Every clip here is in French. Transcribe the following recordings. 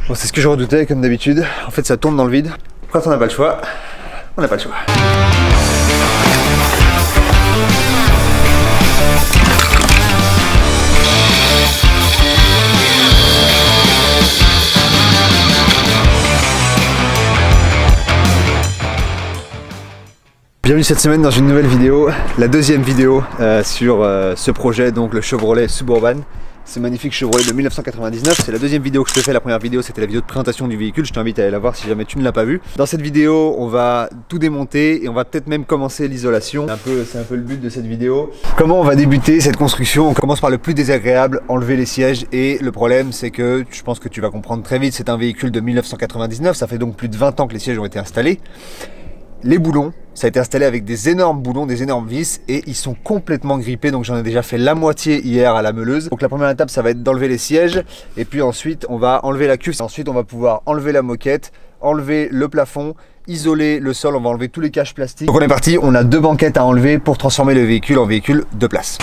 Bon, c'est ce que je redoutais comme d'habitude. En fait, ça tourne dans le vide. Quand on n'a pas le choix, on n'a pas le choix. Bienvenue cette semaine dans une nouvelle vidéo, la deuxième vidéo sur ce projet, donc le Chevrolet Suburban. Ce magnifique Chevrolet de 1999, c'est la deuxième vidéo que je te fais. La première vidéo c'était la vidéo de présentation du véhicule, je t'invite à aller la voir si jamais tu ne l'as pas vue. Dans cette vidéo on va tout démonter et on va peut-être même commencer l'isolation. C'est un peu le but de cette vidéo. Comment on va débuter cette construction? On commence par le plus désagréable, enlever les sièges. Et le problème c'est que, je pense que tu vas comprendre très vite, c'est un véhicule de 1999, ça fait donc plus de 20 ans que les sièges ont été installés. Les boulons, ça a été installé avec des énormes boulons, des énormes vis et ils sont complètement grippés, donc j'en ai déjà fait la moitié hier à la meuleuse. Donc la première étape ça va être d'enlever les sièges et puis ensuite on va enlever la cuve. Ensuite on va pouvoir enlever la moquette, enlever le plafond, isoler le sol, on va enlever tous les caches plastiques. Donc on est parti, on a deux banquettes à enlever pour transformer le véhicule en véhicule de place.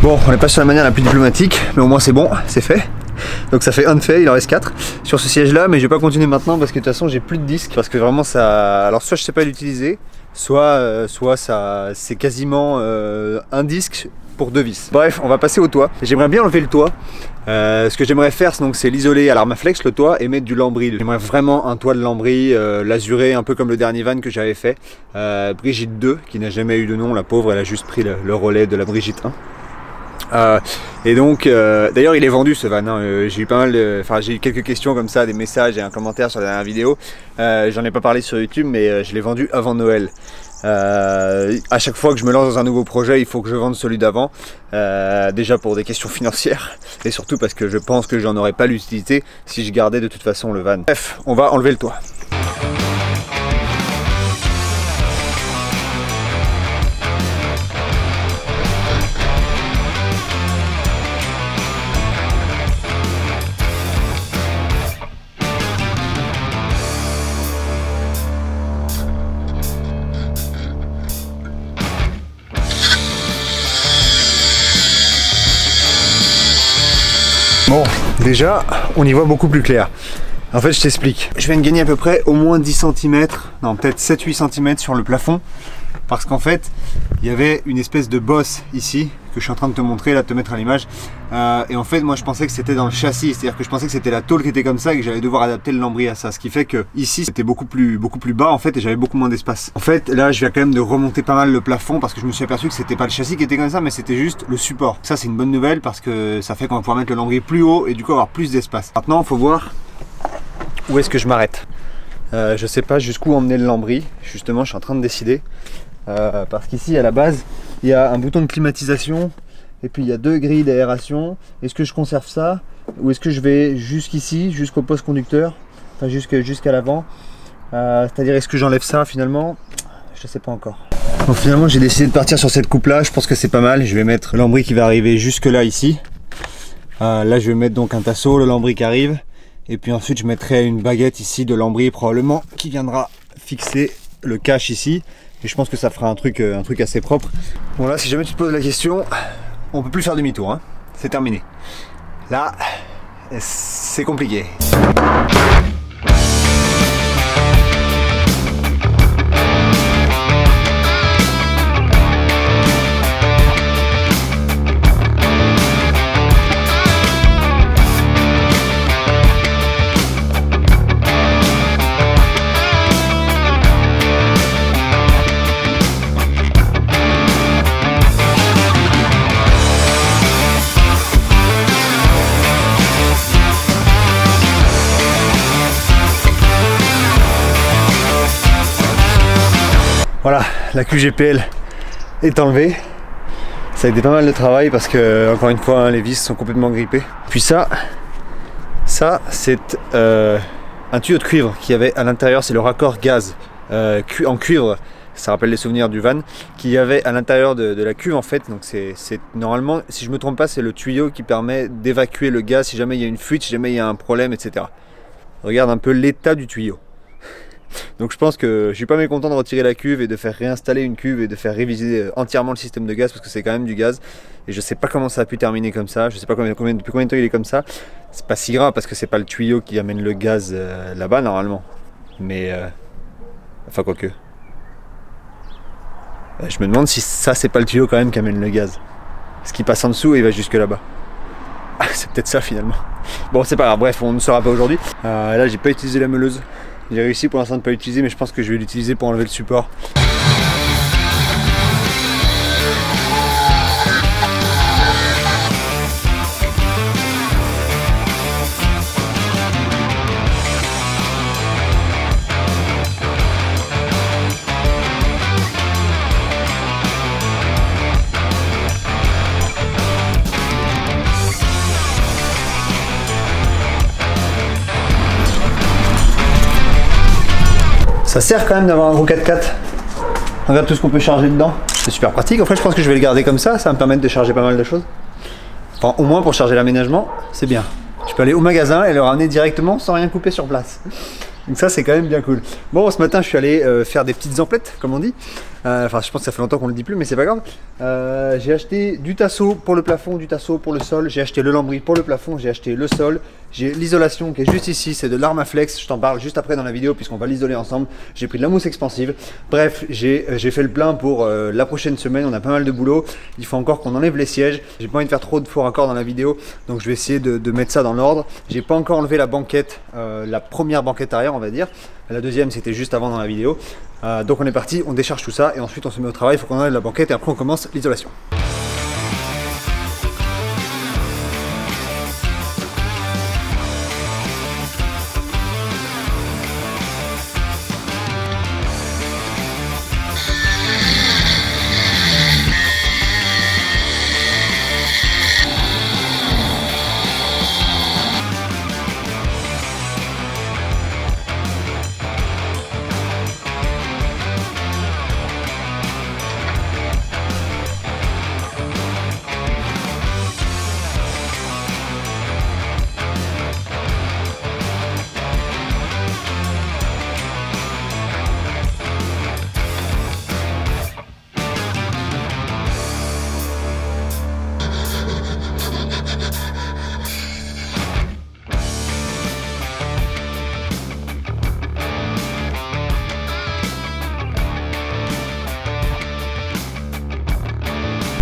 Bon, on n'est pas sur la manière la plus diplomatique, mais au moins c'est bon, c'est fait. Donc ça fait un de fait, il en reste 4 sur ce siège là, mais je vais pas continuer maintenant parce que de toute façon j'ai plus de disques. Parce que vraiment ça... Alors soit je sais pas l'utiliser, soit ça c'est quasiment un disque pour 2 vis. Bref, on va passer au toit. J'aimerais bien enlever le toit. Ce que j'aimerais faire c'est l'isoler à l'Armaflex le toit et mettre du lambris. J'aimerais vraiment un toit de lambris, l'azurer un peu comme le dernier van que j'avais fait. Brigitte 2 qui n'a jamais eu de nom, la pauvre, elle a juste pris le relais de la Brigitte 1. Et donc d'ailleurs il est vendu ce van, hein. J'ai eu pas mal j'ai eu quelques questions comme ça, des messages et un commentaire sur la dernière vidéo. J'en ai pas parlé sur YouTube mais je l'ai vendu avant Noël. À chaque fois que je me lance dans un nouveau projet il faut que je vende celui d'avant, déjà pour des questions financières et surtout parce que je pense que j'en aurais pas l'utilité si je gardais de toute façon le van. Bref, on va enlever le toit. Bon, déjà, on y voit beaucoup plus clair. En fait, je t'explique. Je viens de gagner à peu près au moins 10 cm, non, peut-être 7-8 cm sur le plafond. Parce qu'en fait, il y avait une espèce de bosse ici, que je suis en train de te montrer, là, de te mettre à l'image. Et en fait, moi, je pensais que c'était dans le châssis. C'est-à-dire que je pensais que c'était la tôle qui était comme ça et que j'allais devoir adapter le lambris à ça. Ce qui fait que ici, c'était beaucoup plus bas, en fait, et j'avais beaucoup moins d'espace. En fait, là, je viens quand même de remonter pas mal le plafond parce que je me suis aperçu que c'était pas le châssis qui était comme ça, mais c'était juste le support. Ça, c'est une bonne nouvelle parce que ça fait qu'on va pouvoir mettre le lambris plus haut et du coup avoir plus d'espace. Maintenant, il faut voir où est-ce que je m'arrête. Je sais pas jusqu'où emmener le lambris. Justement, je suis en train de décider. Parce qu'ici, à la base, il y a un bouton de climatisation et puis il y a 2 grilles d'aération. Est-ce que je conserve ça ou est-ce que je vais jusqu'ici, jusqu'au poste conducteur, enfin jusqu'à l'avant, c'est-à-dire est-ce que j'enlève ça finalement? Je sais pas encore. Donc finalement j'ai décidé de partir sur cette coupe là, je pense que c'est pas mal. Je vais mettre le lambris qui va arriver jusque là ici. Là je vais mettre donc un tasseau, le lambris qui arrive, et puis ensuite je mettrai une baguette ici de lambris probablement qui viendra fixer le cache ici. Et je pense que ça fera un truc assez propre. Bon là, si jamais tu te poses la question, on peut plus faire demi-tour, hein. C'est terminé. Là, c'est compliqué. Voilà, la QGPL est enlevée. Ça a été pas mal de travail parce que, encore une fois, hein, les vis sont complètement grippées. Puis ça c'est un tuyau de cuivre qui avait à l'intérieur, c'est le raccord gaz en cuivre. Ça rappelle les souvenirs du van qu'il y avait à l'intérieur de la cuve en fait. Donc c'est normalement, si je me trompe pas, c'est le tuyau qui permet d'évacuer le gaz si jamais il y a une fuite, si jamais il y a un problème, etc. Regarde un peu l'état du tuyau. Donc je pense que je suis pas mécontent de retirer la cuve et de faire réinstaller une cuve et de faire réviser entièrement le système de gaz parce que c'est quand même du gaz. Et je sais pas comment ça a pu terminer comme ça, je sais pas depuis combien de temps il est comme ça. C'est pas si grave parce que c'est pas le tuyau qui amène le gaz là-bas normalement. Mais enfin quoique. Je me demande si ça c'est pas le tuyau quand même qui amène le gaz. Parce qu'il passe en dessous et il va jusque là-bas. Ah, c'est peut-être ça finalement. Bon c'est pas grave, bref on ne saura pas aujourd'hui. Là j'ai pas utilisé la meuleuse. J'ai réussi pour l'instant de pas l'utiliser mais je pense que je vais l'utiliser pour enlever le support. Ça sert quand même d'avoir un gros 4x4. Regarde tout ce qu'on peut charger dedans. C'est super pratique. En fait, je pense que je vais le garder comme ça va me permettre de charger pas mal de choses. Enfin, au moins pour charger l'aménagement, c'est bien. Je peux aller au magasin et le ramener directement sans rien couper sur place. Donc ça, c'est quand même bien cool. Bon, ce matin, je suis allé faire des petites emplettes, comme on dit. Enfin, je pense que ça fait longtemps qu'on le dit plus, mais c'est pas grave. J'ai acheté du tasseau pour le plafond, du tasseau pour le sol. J'ai acheté le lambris pour le plafond, j'ai acheté le sol. J'ai l'isolation qui est juste ici, c'est de l'Armaflex. Je t'en parle juste après dans la vidéo puisqu'on va l'isoler ensemble. J'ai pris de la mousse expansive. Bref, j'ai fait le plein pour la prochaine semaine. On a pas mal de boulot. Il faut encore qu'on enlève les sièges. J'ai pas envie de faire trop de faux raccords dans la vidéo, donc je vais essayer de mettre ça dans l'ordre. J'ai pas encore enlevé la banquette, la première banquette arrière, on va dire. La deuxième, c'était juste avant dans la vidéo. Donc on est parti, on décharge tout ça et ensuite on se met au travail. Il faut qu'on enlève la banquette et après on commence l'isolation.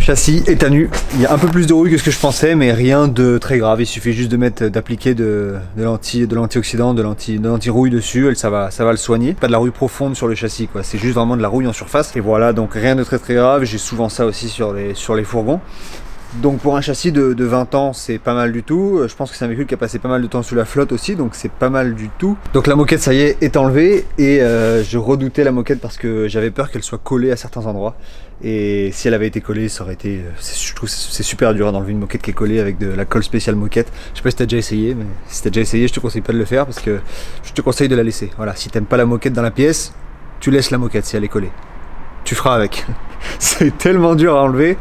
Châssis est à nu, il y a un peu plus de rouille que ce que je pensais mais rien de très grave, il suffit juste d'appliquer de l'antioxydant, de l'anti-rouille dessus et ça va le soigner. Pas de la rouille profonde sur le châssis quoi, c'est juste vraiment de la rouille en surface et voilà, donc rien de très grave. J'ai souvent ça aussi sur les fourgons. Donc pour un châssis de 20 ans c'est pas mal du tout. Je pense que c'est un véhicule qui a passé pas mal de temps sous la flotte aussi, donc c'est pas mal du tout. Donc la moquette ça y est enlevée et je redoutais la moquette parce que j'avais peur qu'elle soit collée à certains endroits. Et si elle avait été collée ça aurait été... Je trouve que c'est super dur d'enlever une moquette qui est collée avec de la colle spéciale moquette. Je sais pas si t'as déjà essayé, mais si t'as déjà essayé je te conseille pas de le faire parce que je te conseille de la laisser. Voilà, si t'aimes pas la moquette dans la pièce, tu laisses la moquette si elle est collée. Tu feras avec. C'est tellement dur à enlever.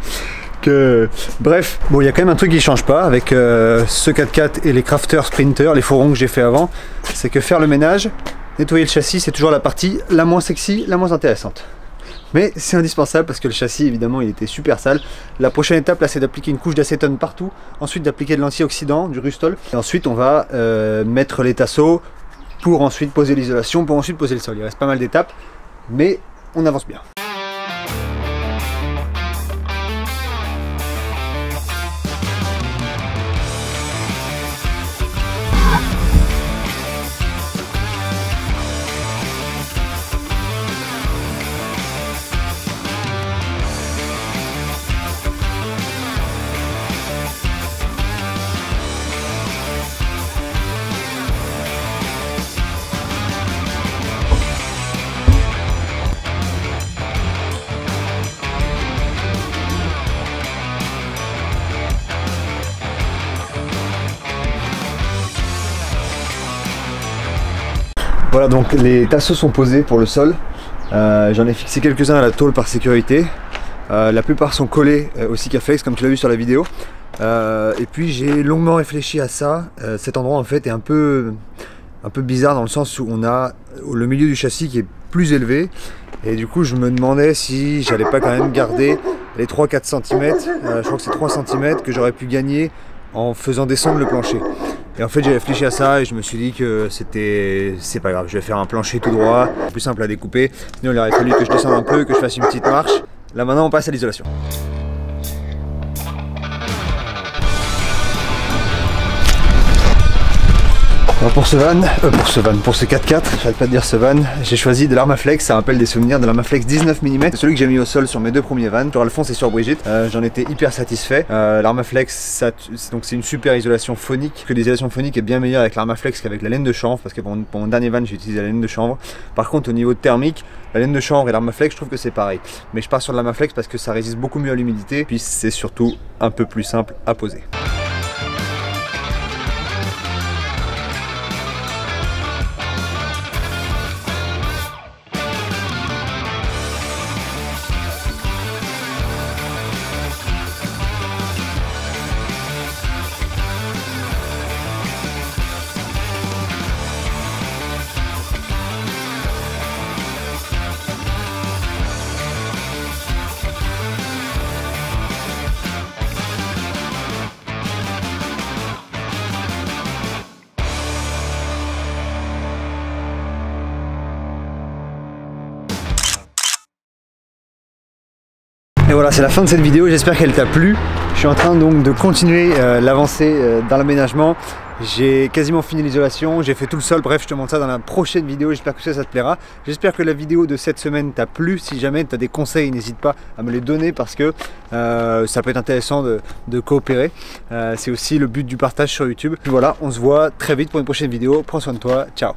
Bref, bon il y a quand même un truc qui change pas avec ce 4x4 et les Crafter Sprinter, les fourgons que j'ai fait avant, c'est que faire le ménage, nettoyer le châssis, c'est toujours la partie la moins sexy, la moins intéressante. Mais c'est indispensable parce que le châssis évidemment il était super sale. La prochaine étape là c'est d'appliquer une couche d'acétone partout, ensuite d'appliquer de l'antioxydant, du Rustol, et ensuite on va mettre les tasseaux pour ensuite poser l'isolation, pour ensuite poser le sol. Il reste pas mal d'étapes, mais on avance bien. Voilà, donc les tasseaux sont posés pour le sol. J'en ai fixé quelques-uns à la tôle par sécurité. La plupart sont collés au Sikaflex comme tu l'as vu sur la vidéo. Et puis j'ai longuement réfléchi à ça. Cet endroit en fait est un peu un peu bizarre dans le sens où on a le milieu du châssis qui est plus élevé. Et du coup, je me demandais si j'allais pas quand même garder les 3-4 cm, je crois que c'est 3 cm que j'aurais pu gagner en faisant descendre le plancher. Et en fait, j'ai réfléchi à ça et je me suis dit que c'est pas grave, je vais faire un plancher tout droit, plus simple à découper. Sinon, il aurait fallu que je descende un peu, que je fasse une petite marche. Là maintenant, on passe à l'isolation. Alors pour ce van, pour ce 4x4, j'arrête pas de dire ce van, j'ai choisi de l'Armaflex, ça rappelle des souvenirs de l'Armaflex 19 mm. C'est celui que j'ai mis au sol sur mes 2 premiers vannes, sur Alphonse et sur Brigitte. J'en étais hyper satisfait. L'Armaflex, c'est une super isolation phonique, que l'isolation phonique est bien meilleure avec l'Armaflex qu'avec la laine de chanvre, parce que pour mon dernier van, j'ai utilisé la laine de chanvre. Par contre, au niveau thermique, la laine de chanvre et l'Armaflex, je trouve que c'est pareil. Mais je pars sur l'Armaflex parce que ça résiste beaucoup mieux à l'humidité, puis c'est surtout un peu plus simple à poser. Et voilà, c'est la fin de cette vidéo, j'espère qu'elle t'a plu. Je suis en train donc de continuer l'avancée dans l'aménagement. J'ai quasiment fini l'isolation, j'ai fait tout le sol, bref je te montre ça dans la prochaine vidéo, j'espère que ça te plaira. J'espère que la vidéo de cette semaine t'a plu. Si jamais tu as des conseils, n'hésite pas à me les donner parce que ça peut être intéressant de coopérer. C'est aussi le but du partage sur YouTube. Puis voilà, on se voit très vite pour une prochaine vidéo, prends soin de toi, ciao.